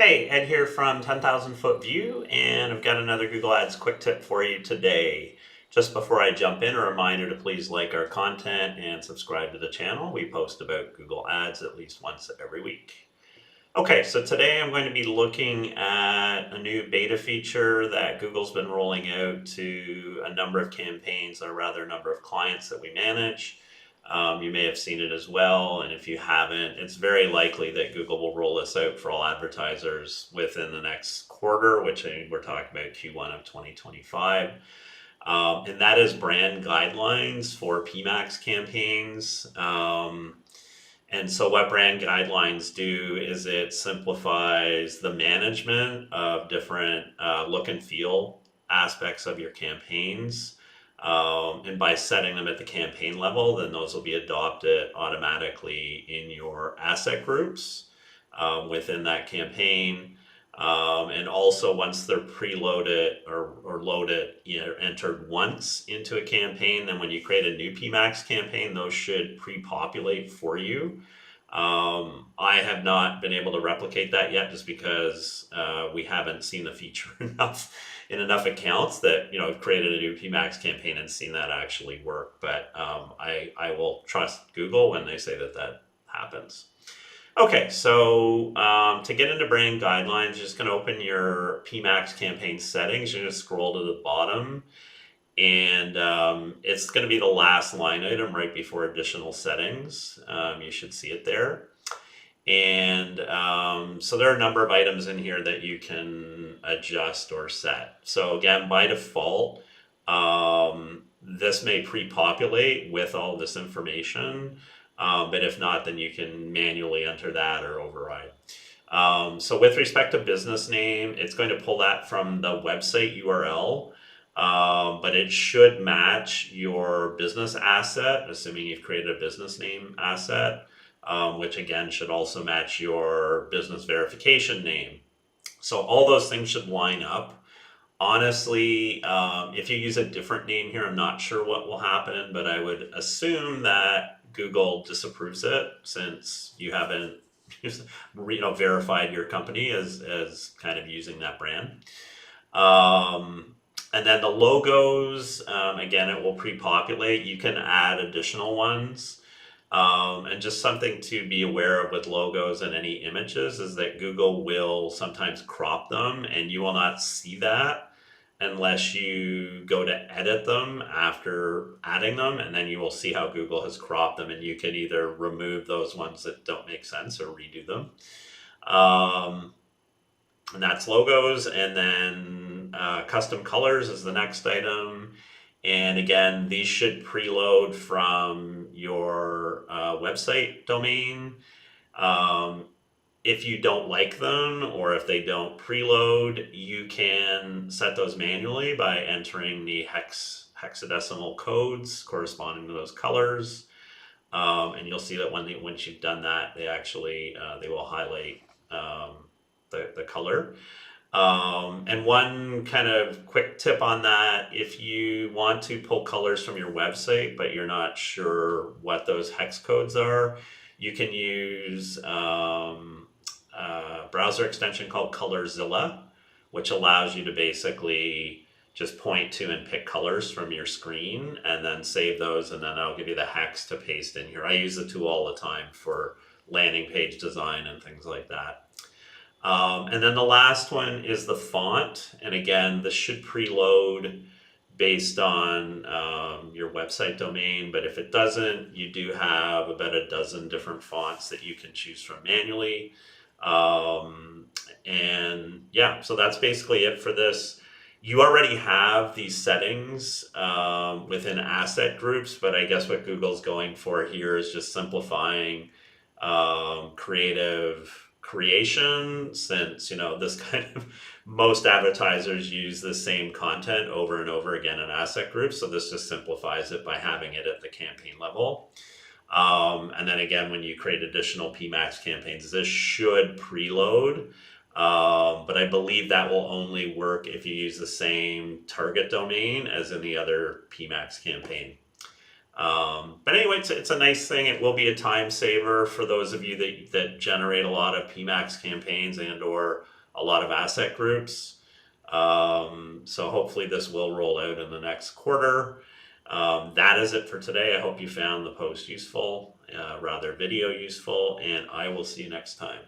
Hey, Ed here from 10,000 Foot View, and I've got another Google Ads quick tip for you today. Just before I jump in, a reminder to please like our content and subscribe to the channel. We post about Google Ads at least once every week. Okay, so today I'm going to be looking at a new beta feature that Google's been rolling out to a number of campaigns, or rather a number of clients that we manage. You may have seen it as well, and if you haven't, it's very likely that Google will roll this out for all advertisers within the next quarter, which we're talking about Q1 of 2025. And that is brand guidelines for PMAX campaigns. And so what brand guidelines do is it simplifies the management of different look and feel aspects of your campaigns. And by setting them at the campaign level, then those will be adopted automatically in your asset groups within that campaign. And also once they're preloaded or loaded, entered once into a campaign, then when you create a new PMAX campaign, those should pre-populate for you. I have not been able to replicate that yet just because we haven't seen the feature enough in enough accounts that, I've created a new PMAX campaign and seen that actually work. But I will trust Google when they say that happens. Okay, so to get into brand guidelines, you're just going to open your PMAX campaign settings. You're going to scroll to the bottom, and it's going to be the last line item right before additional settings. You should see it there. And so there are a number of items in here that you can adjust or set. So again, by default, this may pre-populate with all this information. But if not, then you can manually enter that or override. So with respect to business name, it's going to pull that from the website URL, but it should match your business asset, assuming you've created a business name asset, which again should also match your business verification name. So all those things should line up. Honestly, if you use a different name here, I'm not sure what will happen, but I would assume that Google disapproves it since you haven't verified your company as kind of using that brand. And then the logos, again, it will pre-populate. You can add additional ones. And just something to be aware of with logos and any images is that Google will sometimes crop them, and you will not see that unless you go to edit them after adding them, and then you will see how Google has cropped them, and you can either remove those ones that don't make sense or redo them. And that's logos. And then custom colors is the next item. And again, these should preload from your website domain. If you don't like them or if they don't preload, you can set those manually by entering the hexadecimal codes corresponding to those colors. And you'll see that once you've done that, they will highlight the color. And one kind of quick tip on that, if you want to pull colors from your website, but you're not sure what those hex codes are, you can use a browser extension called Colorzilla, which allows you to basically just point to and pick colors from your screen and then save those, and then I'll give you the hex to paste in here. I use the tool all the time for landing page design and things like that. And then the last one is the font. And again, this should preload based on your website domain. But if it doesn't, you do have about a dozen different fonts that you can choose from manually. And yeah, so that's basically it for this. You already have these settings within asset groups, but I guess what Google's going for here is just simplifying creative creation, since this kind of most advertisers use the same content over and over again in asset groups, so this just simplifies it by having it at the campaign level. And then again, when you create additional PMAX campaigns, this should preload, but I believe that will only work if you use the same target domain as in the other PMAX campaign. But anyway, it's a nice thing. It will be a time saver for those of you that generate a lot of PMAX campaigns and or a lot of asset groups. So hopefully this will roll out in the next quarter. That is it for today. I hope you found the post useful, rather video useful, and I will see you next time.